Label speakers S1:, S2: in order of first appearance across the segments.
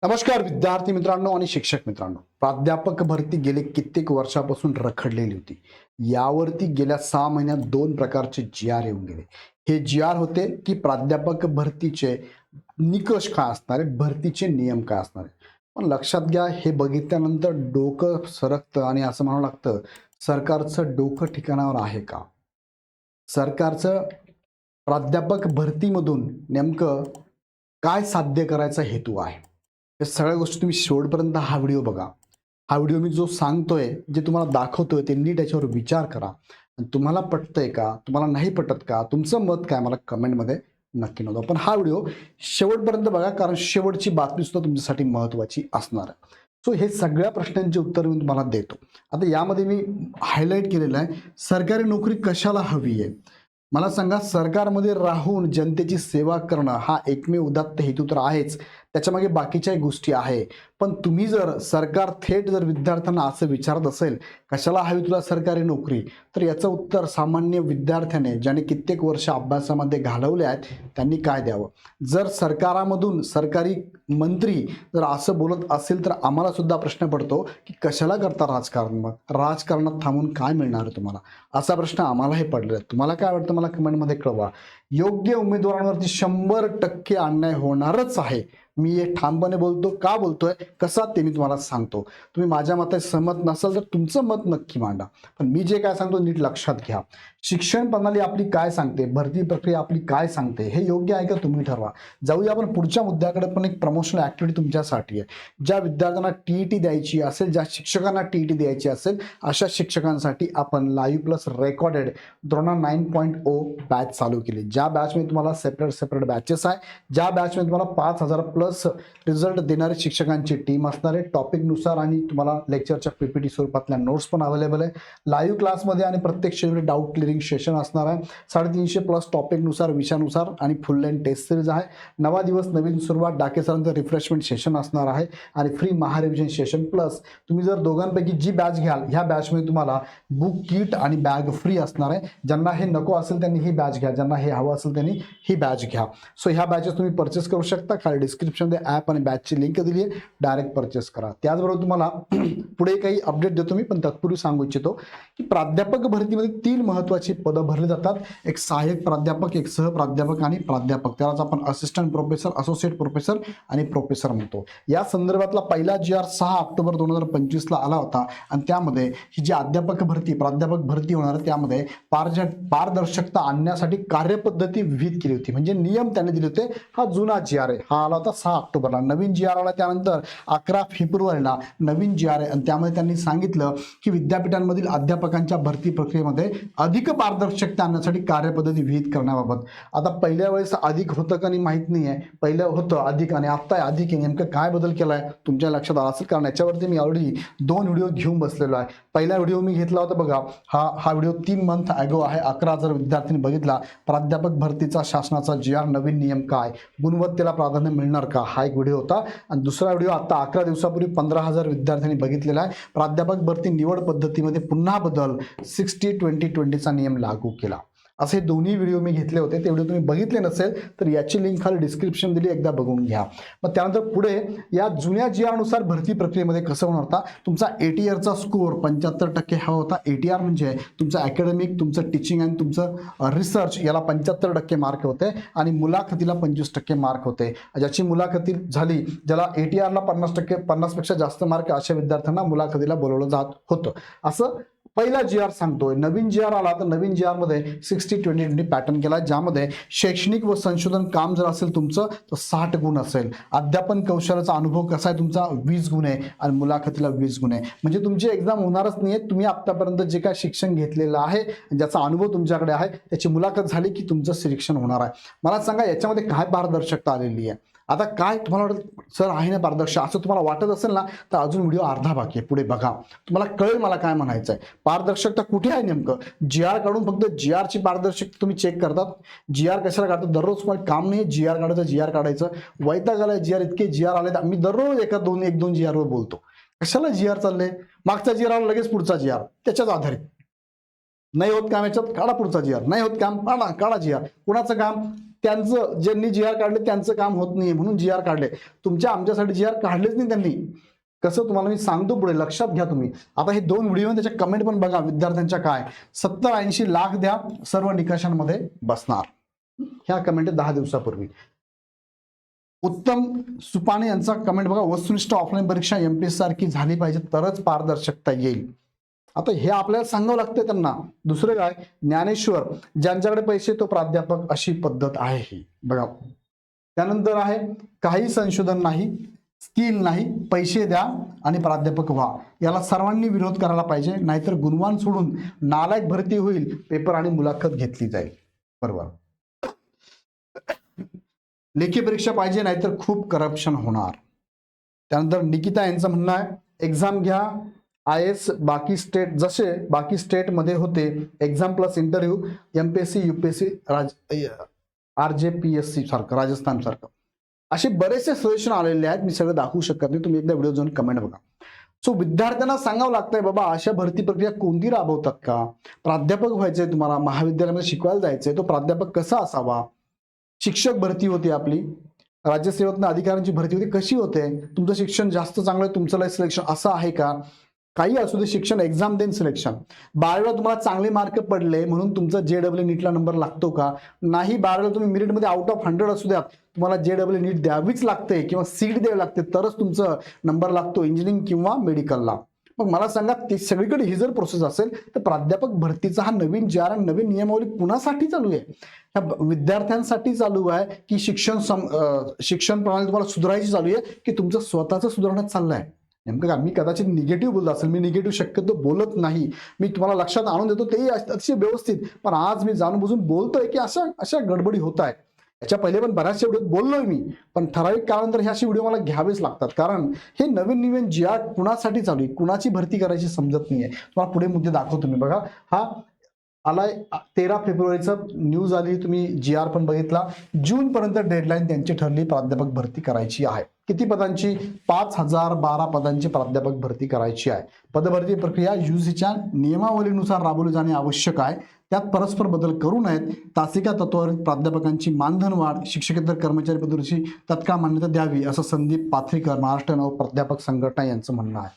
S1: नमस्कार विद्यार्थी मित्रांनो आणि शिक्षक मित्रांनो. प्राध्यापक भरती गेले कित्येक वर्षापासून रखडलेली होती. यावरती गेल्या 6 महिन्यात 2 प्रकारचे जी आर येऊन गेले. हे जी आर होते की प्राध्यापक भरतीचे निकष काय असणार आहेत, भरतीचे नियम काय असणार आहेत. पण लक्षात घ्या, हे बघितल्यानंतर डोकं सरकतं आणि असं म्हणावं लागतं, सरकारचं डोकं ठिकाणावर आहे का? सरकारचं प्राध्यापक भरतीमधून नेमकं काय साध्य करायचा हेतू आहे? या सगळ्या गोष्टी तुम्ही शेवटपर्यंत हा व्हिडिओ बघा. हा व्हिडिओ मी जो सांगतोय, जे तुम्हाला दाखवतोय, ते नीट याच्यावर विचार करा. आणि तुम्हाला पटतंय का? तुम्हाला नाही पटत का? तुमचं मत काय? मला कमेंटमध्ये नक्की नोंदवा. पण हा व्हिडिओ शेवटपर्यंत बघा, कारण शेवटची बातमी सुद्धा तुमच्यासाठी महत्त्वाची असणार आहे. सो हे सगळ्या प्रश्नांची उत्तर मी तुम्हाला देतो. आता यामध्ये मी हायलाईट केलेलं आहे, सरकारी नोकरी कशाला हवी आहे? मला सांगा, सरकारमध्ये राहून जनतेची सेवा करणं हा एकमेव उदात्त हेतू तर आहेच. त्याच्यामागे बाकीच्याही गोष्टी आहे. पण तुम्ही जर सरकार थेट जर विद्यार्थ्यांना असं विचारत असेल, कशाला हवी तुला सरकारी नोकरी? तर याचं उत्तर सामान्य विद्यार्थ्याने, ज्याने कित्येक वर्ष अभ्यासामध्ये घालवले आहेत, त्यांनी काय द्यावं? जर सरकारामधून सरकारी मंत्री जर असं बोलत असेल, तर आम्हाला सुद्धा प्रश्न पडतो की कशाला करता राजकारण? मग राजकारणात थांबून काय मिळणार आहे तुम्हाला? असा प्रश्न आम्हालाही पडलेला आहे. तुम्हाला काय वाटतं मला कमेंटमध्ये कळवा. योग्य उमेदवारांवरती 100% अन्याय होणारच आहे. मी हे ठामपणे बोलतो. का बोलतोय, कसा ते मी तुम्हाला सांगतो. तुम्ही माझ्या मताशी सहमत नसाल तर तुमचं मत नक्की मांडा. पण मी जे काय सांगतो नीट लक्षात घ्या. शिक्षण प्रणाली आपली काय सांगते, भरती प्रक्रिया आपली काय सांगते, हे योग्य आहे का तुम्ही ठरवा. जाऊया आपण पुढच्या मुद्द्याकडे. पण एक प्रमोशनल ऍक्टिव्हिटी तुमच्यासाठी आहे. ज्या विद्यार्थ्यांना टीईटी द्यायची असेल, ज्या शिक्षकांना टीईटी द्यायची असेल, अशा शिक्षकांसाठी आपण live plus recorded Drona 9.0 batch चालू केली. ज्या बॅचमध्ये तुम्हाला सेपरेट बॅचेस आहे. ज्या बॅचमध्ये तुम्हाला 5,000 प्लस रिझल्ट देणारे शिक्षकांची टीम असणार आहे. टॉपिकनुसार आणि तुम्हाला लेक्चरच्या पीपीटी स्वरूपातल्या नोट्स पण अवेलेबल आहे. लाईव्ह क्लासमध्ये आणि प्रत्येक शेड्यूल डाऊट क्लिअरिंग सेशन असणार आहे. 350 प्लस टॉपिकनुसार, विषयानुसार आणि फुल लेंथ टेस्ट सिरीज आहे. नवा दिवस नवीन सुरुवात, डाके सरांचं रिफ्रेशमेंट सेशन असणार आहे आणि फ्री महारिव्हिजन सेशन. प्लस तुम्ही जर दोघांपैकी जी बॅच घ्याल, ह्या बॅचमध्ये तुम्हाला बुक किट आणि बॅग फ्री असणार आहे. ज्यांना हे नको असेल त्यांनी ही बॅच घ्या, ज्यांना हे हवं असेल त्यांनी ही बॅच घ्या. सो ह्या बॅचेस तुम्ही परचेस करू शकता. खाली डिस्क्रिप्शनमध्ये ॲप आणि बॅचची लिंक दिली आहे, डायरेक्ट परचेस करा. त्याचबरोबर तुम्हाला पुढे काही अपडेट देतो मी, पण तत्पूर्वी सांगू इच्छितो की प्राध्यापक भरतीमध्ये 3 महत्त्वाची पदं भरली जातात. एक सहाय्यक प्राध्यापक, एक सहप्राध्यापक आणि प्राध्यापक. त्यालाच आपण असिस्टंट प्रोफेसर, असोसिएट प्रोफेसर आणि प्रोफेसर म्हणतो. या संदर्भातला पहिला जी आर 6 ऑक्टोबर 2025 ला आला होता आणि त्यामध्ये ही जी अध्यापक भरती, प्राध्यापक भरती होणार, त्यामध्ये पारदर्शकता आणण्यासाठी कार्यपद्धती विहित केली होती. म्हणजे नियम त्याने दिले होते. हा जुना जी आर आहे, हा आला होता 6 ऑक्टोबरला. नवीन जी आर आला त्यानंतर 11 फेब्रुवारीला नवीन जी आर आहे आणि त्यामध्ये त्यांनी सांगितलं की विद्यापीठांमधील अध्यापकांच्या भरती प्रक्रियेमध्ये अधिक पारदर्शकता आणण्यासाठी कार्यपद्धती विहित करण्याबाबत. आता पहिल्या वेळेस अधिक होतं का नाही माहित नाही आहे. पहिलं होतं अधिक आणि आता अधिक आहे. नेमकं काय बदल केलाय तुमच्या लक्षात आला असेल, कारण याच्यावरती मी ऑलरेडी 2 व्हिडिओ घेऊन बसलेलो आहे. पहिला व्हिडिओ मी घेतला होता बघा, हा व्हिडिओ 3 मंथ ॲगो आहे. 11,000 विद्यार्थ्यांनी बघितला. प्राध्यापक भरतीचा शासनाचा जी आर, नवीन नियम काय, गुणवत्तेला प्राधान्य मिळणार का, हा एक व्हिडिओ होता. आणि दुसरा व्हिडिओ आता 11 दिवसापूर्वी 15,000 विद्यार्थ्यांनी बघितलेला आहे. प्राध्यापक भरती निवड पद्धतीमध्ये पुन्हा बदल, 60-20-20 नियम लागू केला. असे दोन्ही व्हिडिओ मी घेतले होते. ते व्हिडिओ तुम्ही बघितले नसेल तर याची लिंक खाली डिस्क्रिप्शन दिली, एकदा बघून घ्या. मग त्यानंतर पुढे या जुन्या जी आर नुसार भरती प्रक्रियेमध्ये कसं होणार होता, तुमचा ATRचा स्कोअर 75% हवा होता. ATR म्हणजे तुमचं अकॅडमिक, तुमचं टीचिंग आणि तुमचं रिसर्च, याला 75% मार्क होते आणि मुलाखतीला 25% मार्क होते. ज्याची मुलाखती झाली, ज्याला ATRला 50%, 50पेक्षा जास्त मार्क, अशा विद्यार्थ्यांना मुलाखतीला बोलवलं जात होतं. असं पहिला जी आर सांगतोय. नवीन जी आर आला तर नवीन जी आर मध्ये 60-20-20 पॅटर्न केला, ज्यामध्ये शैक्षणिक व संशोधन काम जर असेल तुमचं तर 60 गुण असेल. अध्यापन कौशल्याचा अनुभव कसा आहे तुमचा, 20 गुण आहे आणि मुलाखतीला 20 गुण आहे. म्हणजे तुमची एक्झाम होणारच नाहीये. तुम्ही आतापर्यंत जे काय शिक्षण घेतलेलं आहे, ज्याचा अनुभव तुमच्याकडे आहे, त्याची मुलाखत झाली की तुमचं सिलेक्शन होणार आहे. मला सांगा याच्यामध्ये काय पारदर्शकता आलेली आहे? आता काय तुम्हाला वाटतं सर आहे ना पारदर्शक, असं तुम्हाला वाटत असेल ना, तर अजून व्हिडिओ अर्धा बाकी आहे, पुढे बघा, तुम्हाला कळेल मला काय म्हणायचं आहे. पारदर्शकता कुठे आहे नेमकं? जी आर काढून फक्त जी आरची पारदर्शकता तुम्ही चेक करतात. जी आर कशाला काढतात? दररोज तुम्हाला काम नाही जी आर काढायचं, जी आर काढायचं. वैताग आलाय जी आर, इतके जी आर आले. मी दररोज एक दोन जी आर वर बोलतो. कशाला जी आर चाललंय? मागचा जी आर आला लगेच पुढचा जी आर, त्याच्याच आधारित नाही होत काम याच्यात, काढा पुढचा जी आर. नाही होत काम, काढा जी आर. कुणाचं काम? त्यांचं, ज्यांनी जी आर काढले त्यांचं काम होत नाहीये म्हणून जी आर काढले. तुमच्या आमच्यासाठी जी आर काढलेच नाही त्यांनी. कसं तुम्हाला मी सांगतो पुढे, लक्षात घ्या तुम्ही. आता हे 2 व्हिडिओ त्याच्या कमेंट पण बघा विद्यार्थ्यांच्या काय. 70-80 लाख द्या, सर्व निकषांमध्ये बसणार. ह्या कमेंट 10 दिवसापूर्वी. उत्तम सुपाणे यांचा कमेंट बघा, वस्तुनिष्ठ ऑफलाईन परीक्षा एमपीएससी सारखी झाली पाहिजे तरच पारदर्शकता येईल. आता हे आपल्याला सांगावं लागतंय त्यांना. दुसरं काय? ज्ञानेश्वर, ज्यांच्याकडे पैसे तो प्राध्यापक, अशी पद्धत आहे ही. बघा, त्यानंतर आहे काही संशोधन नाही, स्किल नाही, पैसे द्या आणि प्राध्यापक व्हा. याला सर्वांनी विरोध करायला पाहिजे, नाहीतर गुणवान सोडून नालायक भरती होईल, पेपर आणि मुलाखत घेतली जाईल. बरोबर. लेखी परीक्षा पाहिजे, नाहीतर खूप करप्शन होणार. त्यानंतर निकिता यांचं म्हणणं आहे, एक्झाम घ्या IAS बाकी स्टेट, जसे बाकी स्टेटमध्ये होते exam plus interview, MPSC UPSC RJPSC सारखं, राजस्थान सारखं, असे बरेचसे सजेशन आलेले आहेत. मी सगळं दाखवू शकत नाही, तुम्ही एकदा व्हिडिओ जाऊन कमेंट बघा. सो विद्यार्थ्यांना सांगावं लागतंय, बाबा अशा भरती प्रक्रिया कोणती राबवतात का? प्राध्यापक व्हायचंय तुम्हाला, महाविद्यालयामध्ये शिकवायला जायचंय, तो प्राध्यापक कसा असावा? शिक्षक भरती होती आपली, राज्यसेवेतनं अधिकाऱ्यांची भरती होती, कशी होते? तुमचं शिक्षण जास्त चांगलं आहे, तुमचं लाईफ सिलेक्शन असं आहे का? काही असू दे, शिक्षण एक्झाम देन सिलेक्शन. 12वीला तुम्हाला चांगले मार्क पडले म्हणून तुमचा JEE नीटला नंबर लागतो का? नाही. 12वीला तुम्ही मेरिटमध्ये आउट ऑफ 100 असू द्यात, तुम्हाला JEE नीट द्यावीच लागते किंवा सीट द्यावी लागते, तरच तुमचं नंबर लागतो इंजिनिअरिंग किंवा मेडिकलला. मग मला सांगा, ते सगळीकडे ही जर प्रोसेस असेल तर प्राध्यापक भरतीचा हा नवीन जी आर, नवीन नियमावली कुणासाठी चालू आहे? ह्या विद्यार्थ्यांसाठी चालू आहे की शिक्षण प्रणाली तुम्हाला सुधारायची चालू आहे की तुमचं स्वतःचं सुधारण्यात चाललं आहे? नेमकं का? मी कदाचित निगेटिव्ह बोलत असेल, मी निगेटिव्ह शक्यतो बोलत नाही, मी तुम्हाला लक्षात आणून देतो तेही अतिशय व्यवस्थित. पण आज मी जाणून बुजून बोलतोय की अशा गडबडी होत आहेत. याच्या पहिले पण बऱ्याचशा व्हिडिओत बोललोय मी, पण ठराविक काळानंतर हे असे व्हिडिओ मला घ्यावेच लागतात, कारण हे नवीन जी आर कुणासाठी चालू आहे, कुणाची भरती करायची समजत नाहीये. तुम्हाला पुढे मुद्दे दाखवतो मी. बघा, हा आलाय 13 फेब्रुवारीचा न्यूज आली, तुम्ही जी आर पण बघितला. जून पर्यंत डेडलाईन त्यांची ठरली, प्राध्यापक भरती करायची आहे. किती पदांची? 5012 पदांची प्राध्यापक भरती करायची आहे. पदभरती प्रक्रिया UGCच्या नियमावलीनुसार राबवली जाणे आवश्यक आहे. त्यात परस्पर बदल करू नयेत. तासिका तत्वावर प्राध्यापकांची मानधन वाढ, शिक्षकेतर कर्मचारी पदवीची तत्काळ मान्यता द्यावी, असं संदीप पाथरीकर, महाराष्ट्र नव प्राध्यापक संघटना यांचं म्हणणं आहे.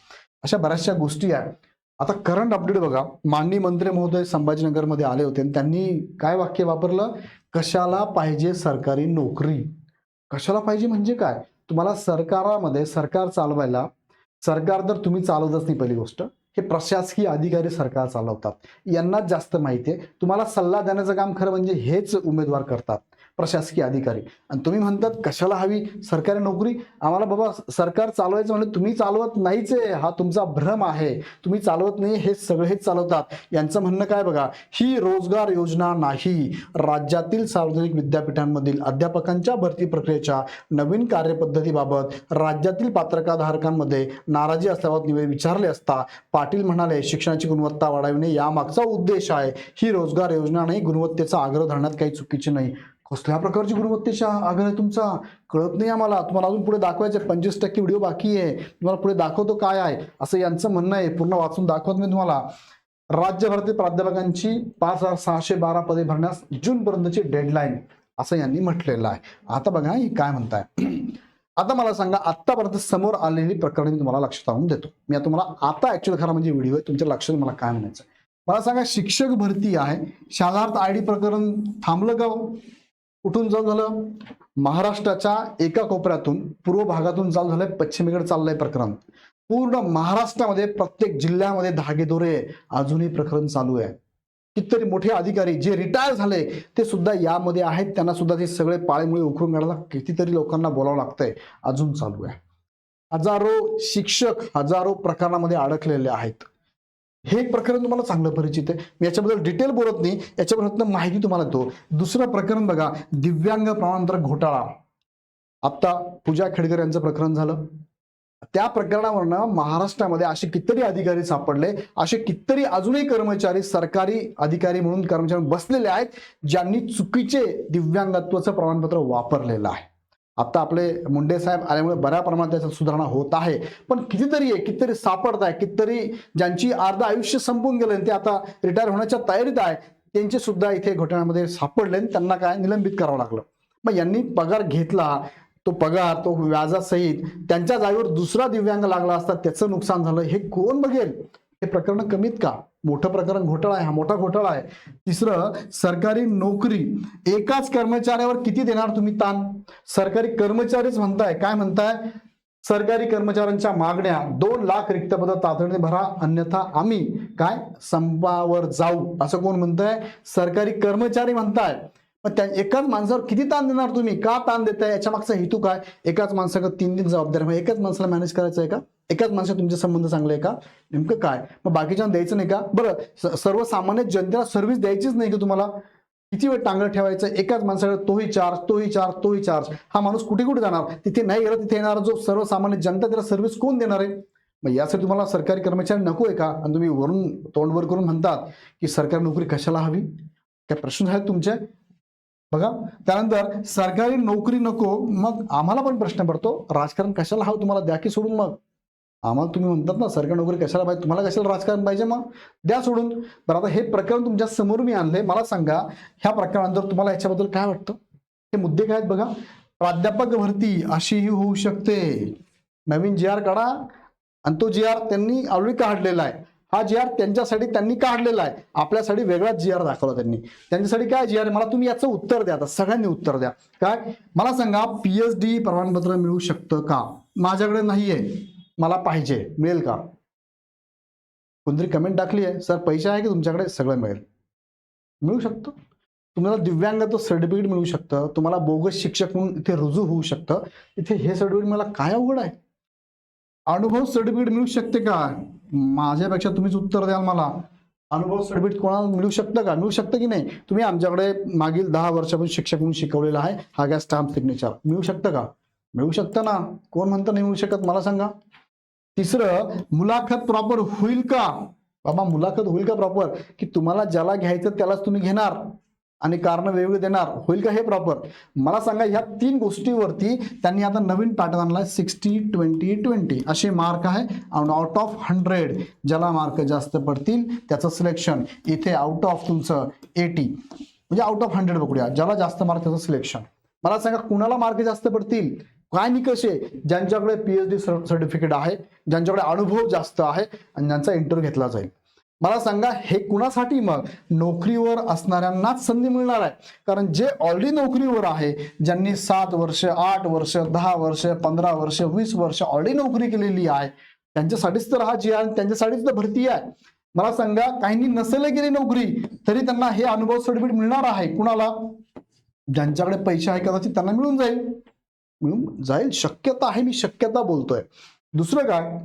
S1: अशा बऱ्याचशा गोष्टी आहेत. आता करंट अपडेट बघा, माननीय मंत्री महोदय संभाजीनगरमध्ये आले होते आणि त्यांनी काय वाक्य वापरलं? कशाला पाहिजे सरकारी नोकरी? कशाला पाहिजे म्हणजे काय? तुम्हाला सरकारामध्ये सरकार चालवायला, सरकार तर तुम्ही चालवतच नाही. पहिली गोष्ट, हे प्रशासकीय अधिकारी सरकार चालवतात, यांनाच जास्त माहिती आहे. तुम्हाला सल्ला देण्याचं काम खरं म्हणजे हेच उमेदवार करतात, प्रशासकीय अधिकारी. आणि तुम्ही म्हणतात कशाला हवी सरकारी नोकरी? आम्हाला बाबा सरकार चालवायचं म्हणजे तुम्ही चालवत नाहीच आहे, हा तुमचा भ्रम आहे. तुम्ही चालवत नाही, हे सगळे हेच चालवतात. यांचं म्हणणं काय बघा, ही रोजगार योजना नाही. राज्यातील सार्वजनिक विद्यापीठांमधील अध्यापकांच्या भरती प्रक्रियेच्या नवीन कार्यपद्धतीबाबत राज्यातील पत्रकारधारकांमध्ये नाराजी असल्याबाबत विचारले असता पाटील म्हणाले, शिक्षणाची गुणवत्ता वाढविणे यामागचा उद्देश आहे. ही रोजगार योजना नाही, गुणवत्तेचा आग्रह धरण्यात काही चुकीचे नाही. कसल्या प्रकारची गुणवत्तेचा आग्रह तुमचा? कळत नाही आम्हाला. तुम्हाला अजून पुढे दाखवायचे 25% व्हिडिओ बाकी आहे, तुम्हाला पुढे दाखवतो काय आहे, असं यांचं म्हणणं आहे. पूर्ण वाचून दाखवत मी तुम्हाला. राज्यभरातील प्राध्यापकांची 5612 पदे भरण्यास जून पर्यंतची डेडलाईन, असं यांनी म्हटलेलं आहे. आता बघा ही काय म्हणताय. आता मला सांगा, आतापर्यंत समोर आलेली प्रकरण मी तुम्हाला लक्षात आणून देतो. मी आता तुम्हाला आता ऍक्च्युअली खरं म्हणजे व्हिडिओ आहे, तुमच्या लक्षात मला काय म्हणायचं. मला सांगा, शिक्षक भरती आहे, शालार्थ ID प्रकरण थांबलं का? कुठून चालू झालं? महाराष्ट्राच्या एका कोपऱ्यातून, पूर्व भागातून चालू झालंय, पश्चिमेकडे चाललंय प्रकरण. पूर्ण महाराष्ट्रामध्ये प्रत्येक जिल्ह्यामध्ये धागेदोरे अजूनही प्रकरण चालू आहे. कितीतरी मोठे अधिकारी जे रिटायर झाले ते सुद्धा यामध्ये आहेत, त्यांना सुद्धा ते सगळे पाळेमुळे उकरून काढायला कितीतरी लोकांना बोलावं लागतंय. अजून चालू आहे. हजारो शिक्षक हजारो प्रकरणामध्ये अडकलेले आहेत. हे एक प्रकरण तुम्हाला चांगलं परिचित आहे, मी याच्याबद्दल डिटेल बोलत नाही, याच्याबद्दल माहिती तुम्हाला देतो. दुसरं प्रकरण बघा, दिव्यांग प्रमाणपत्र घोटाळा. आता पूजा खेडकर यांचं प्रकरण झालं. त्या प्रकरणावरनं महाराष्ट्रामध्ये असे कितीतरी अधिकारी सापडले, असे कितीतरी अजूनही कर्मचारी, सरकारी अधिकारी म्हणून कर्मचारी बसलेले आहेत, ज्यांनी चुकीचे दिव्यांगत्वाचं प्रमाणपत्र वापरलेलं आहे. आता आपले मुंडे साहेब आल्यामुळे बऱ्या प्रमाणात त्याच्यात सुधारणा होत आहे, पण कितीतरी सापडत आहे, कितीतरी ज्यांची अर्ध आयुष्य संपून गेलं ते आता रिटायर होण्याच्या तयारीत आहे, त्यांचे सुद्धा इथे घोटाळ्यामध्ये सापडले आणि त्यांना काय निलंबित करावं लागलं. मग यांनी पगार घेतला, तो पगार तो व्याजासहित त्यांच्या जागेवर दुसरा दिव्यांग लागला असता त्याचं नुकसान झालं, हे कोण बघेल? हे प्रकरण कमीत का? मोठं प्रकरण घोटाळा आहे, हा मोठा घोटाळा आहे. तिसरं, सरकारी नोकरी एकाच कर्मचाऱ्यावर किती देणार तुम्ही ताण? सरकारी कर्मचारीच म्हणताय, काय म्हणताय? सरकारी कर्मचाऱ्यांच्या मागण्या 2 लाख रिक्त पद तातडीने भरा, अन्यथा आम्ही काय संपावर जाऊ, असं कोण म्हणताय? सरकारी कर्मचारी म्हणताय. पण त्या एकाच माणसावर किती ताण देणार तुम्ही? का ताण देताय? याच्या मागचा हेतू काय? एकाच माणसाकडे 3 जबाबदारी, एकाच माणसाला मॅनेज करायचं आहे का? एकाच माणसात तुमचे संबंध चांगले आहे का? नेमकं काय? मग बाकीच्यांना द्यायचं नाही का? बरं, सर्वसामान्य जनतेला सर्व्हिस द्यायचीच नाही की तुम्हाला? किती वेळ टांगलं ठेवायचं एकाच माणसाकडे? तोही चार्ज. हा माणूस कुठे कुठे जाणार? तिथे नाही गेला तिथे येणार जो सर्वसामान्य जनता, त्याला सर्व्हिस कोण देणार आहे? मग यासाठी तुम्हाला सरकारी कर्मचारी नको आहे का? आणि तुम्ही वरून तोंडवर करून म्हणतात की सरकारी नोकरी कशाला हवी? काय प्रश्न आहेत तुमचे? बघा, त्यानंतर सरकारी नोकरी नको, मग आम्हाला पण प्रश्न पडतो, राजकारण कशाला हवं तुम्हाला? द्या की सोडून. मग आम्हाला तुम्ही म्हणतात ना सरकारी नोकरी कशाला पाहिजे, तुम्हाला कशाला राजकारण पाहिजे? मग द्या सोडून. बरं, आता हे प्रकरण तुमच्या समोर मी आणले, मला सांगा ह्या प्रकरणानंतर तुम्हाला याच्याबद्दल काय वाटतं? हे मुद्दे काय आहेत बघा. प्राध्यापक भरती अशीही होऊ शकते. नवीन GR काढा, आणि तो GR त्यांनी ऑलरेडी काढलेला आहे. हा GR त्यांच्यासाठी त्यांनी काढलेला आहे, आपल्यासाठी वेगळाच GR दाखवला त्यांनी. त्यांच्यासाठी काय GR आहे? मला तुम्ही याचं उत्तर द्या. आता सगळ्यांनी उत्तर द्या. काय मला सांगा, PhD प्रमाणपत्र मिळू शकतं का? माझ्याकडे नाहीये, मला पाहिजे, मिळेल का? कोणतरी कमेंट टाकली आहे, सर पैसे आहे की तुमच्याकडे? सगळं मिळेल, मिळू शकतं. तुम्हाला दिव्यांगत्व सर्टिफिकेट मिळू शकतं, तुम्हाला बोगस शिक्षक म्हणून इथे रुजू होऊ शकतं. इथे हे सर्टिफिकेट मला काय अवघड आहे? अनुभव सर्टिफिकेट मिळू शकते का? माझ्यापेक्षा तुम्हीच उत्तर द्याल मला. अनुभव सर्टिफिकेट कोणाला मिळू शकतं का? मिळू शकतं की नाही? तुम्ही आमच्याकडे मागील 10 वर्षापासून शिक्षक म्हणून शिकवलेला आहे, हा घ्या स्टॅम्प सिग्नेचर. मिळू शकतं का? मिळू शकतं ना. कोण म्हणतं नाही मिळू शकत? मला सांगा. तिसरं, मुलाखत प्रॉपर होईल का? बाबा, मुलाखत होईल का प्रॉपर? की तुम्हाला ज्याला घ्यायचं त्यालाच तुम्ही घेणार आणि कारण वेगवेगळे देणार, होईल का हे प्रॉपर? मला सांगा. ह्या 3 गोष्टीवरती त्यांनी आता नवीन पॅटर्न आणलाय, 60-20-20 असे मार्क आहे. आउट ऑफ 100 ज्याला मार्क जास्त पडतील त्याचं सिलेक्शन. इथे आउट ऑफ तुमचं 80 म्हणजे आउट ऑफ 100 बघूया, ज्याला जास्त मार्क त्याचं सिलेक्शन. मला सांगा, कुणाला मार्क जास्त पडतील? काय निकष आहे? ज्यांच्याकडे PhD सर्टिफिकेट आहे, ज्यांच्याकडे अनुभव जास्त आहे आणि ज्यांचा इंटरव्ह्यू घेतला जाईल. मला सांगा, हे कुणासाठी? मग नोकरीवर असणाऱ्यांनाच संधी मिळणार आहे. कारण जे ऑलरेडी नोकरीवर आहे, ज्यांनी 7 वर्ष, 8 वर्ष, 10 वर्ष, 15 वर्ष, 20 वर्ष ऑलरेडी नोकरी केलेली आहे, त्यांच्यासाठीच तर हा GR, त्यांच्यासाठीच तर भरती आहे. मला सांगा, काहींनी नसेल केली नोकरी तरी त्यांना हे अनुभव सर्टिफिकेट मिळणार आहे. कुणाला? ज्यांच्याकडे पैसे आहे कदाचित त्यांना मिळून जाईल. शक्यता आहे, मी शक्यता बोलतोय. दुसरं काय,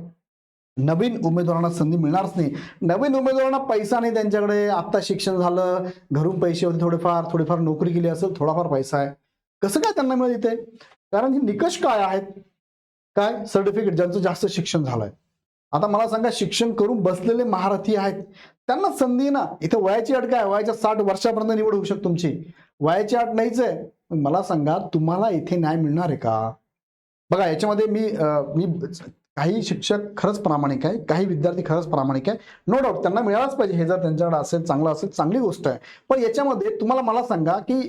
S1: नवीन उमेदवारांना संधी मिळणारच नाही. नवीन उमेदवारांना पैसा नाही त्यांच्याकडे, आता शिक्षण झालं, घरून पैसे होते, थोडेफार नोकरी केली असेल, थोडाफार पैसा आहे, कसं काय त्यांना मिळेल इथे? कारण हे निकष काय आहेत? काय सर्टिफिकेट? ज्यांचं जास्त शिक्षण झालंय. आता मला सांगा, शिक्षण करून बसलेले महारथी आहेत त्यांना संधी ना. इथे वयाची अट काय? वयाच्या 60 वर्षापर्यंत निवड होऊ शकते तुमची, वयाची अट नाहीच आहे. मला सांगा, तुम्हाला इथे न्याय मिळणार आहे का? बघा, याच्यामध्ये मी काही शिक्षक खरंच प्रामाणिक आहे, काही विद्यार्थी खरंच प्रामाणिक आहे, नो डाऊट त्यांना मिळालंच पाहिजे. हे जर त्यांच्याकडे असेल, चांगलं असेल, चांगली गोष्ट आहे. पण याच्यामध्ये तुम्हाला मला सांगा की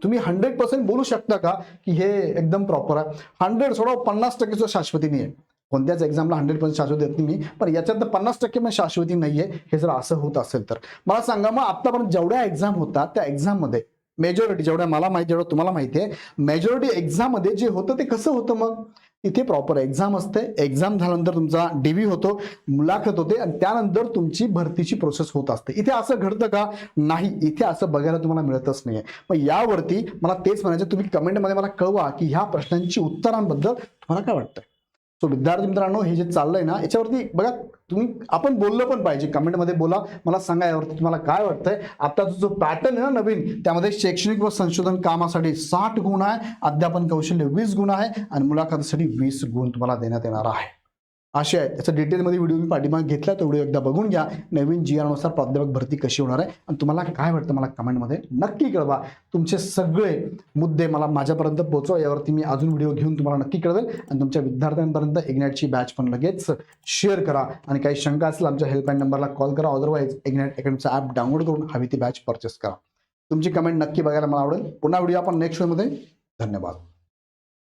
S1: तुम्ही 100% बोलू शकता का की हे एकदम प्रॉपर आहे? 100 सोडा, 50% शाश्वती नाही आहे. कोणत्याच एक्झामला 100% शाश्वती देत नाही मी, पण याच्यात 50% पण शाश्वती नाहीये. हे जर असं होत असेल तर मला सांगा, मग आतापर्यंत जेवढ्या एक्झाम होतात त्या एक्झाम मध्ये मेजॉरिटी, जेवढ्या मला माहिती, जेवढं तुम्हाला माहिती आहे, मेजॉरिटी एक्झाम मध्ये जे होतं ते कसं होतं? मग इथे प्रॉपर एक्झाम असते, एक्झाम झाल्यानंतर तुमचा DV होतो, मुलाखत होते आणि त्यानंतर तुमची भरतीची प्रोसेस होत असते. इथे असं घडतं का? नाही, इथे असं बघायला तुम्हाला मिळतच नाहीये. मग यावरती मला तेच म्हणायचं, तुम्ही कमेंटमध्ये मला कळवा की ह्या प्रश्नांची उत्तरांबद्दल तुम्हाला काय वाटतंय. सो विद्यार्थी मित्रांनो, हे जे चाललंय ना, याच्यावरती बघा, तुम्ही आपण बोललं पण पाहिजे. कमेंटमध्ये बोला, मला सांगा यावरती तुम्हाला काय वाटतंय. आता जो पॅटर्न आहे ना नवीन, त्यामध्ये शैक्षणिक व संशोधन कामासाठी 60 गुण आहे, अध्यापन कौशल्य 20 गुण आहे आणि मुलाखतीसाठी 20 गुण तुम्हाला देण्यात येणार आहे. असे आहेत. त्याचा डिटेलमध्ये व्हिडिओ मी पाठीमागे घेतला, तो व्हिडिओ एकदा बघून घ्या. नवीन GR नुसार प्राध्यापक भरती कशी होणार आहे आणि तुम्हाला काय वाटतं मला कमेंटमध्ये नक्की कळवा. तुमचे सगळे मुद्दे मला माझ्यापर्यंत पोहोचवा, यावरती मी अजून व्हिडिओ घेऊन तुम्हाला नक्की कळवेल आणि तुमच्या विद्यार्थ्यांपर्यंत इग्नाइटची बॅच पण लगेच शेअर करा. आणि काही शंका असेल आमच्या हेल्पलाईन नंबरला कॉल करा, अदरवाईज इग्नाइट अकॅडमीचा ॲप डाउनलोड करून हवी ती बॅच परचेस करा. तुमची कमेंट नक्की बघायला मला आवडेल. पुन्हा व्हिडिओ आपण नेक्स्ट शोमध्ये. धन्यवाद.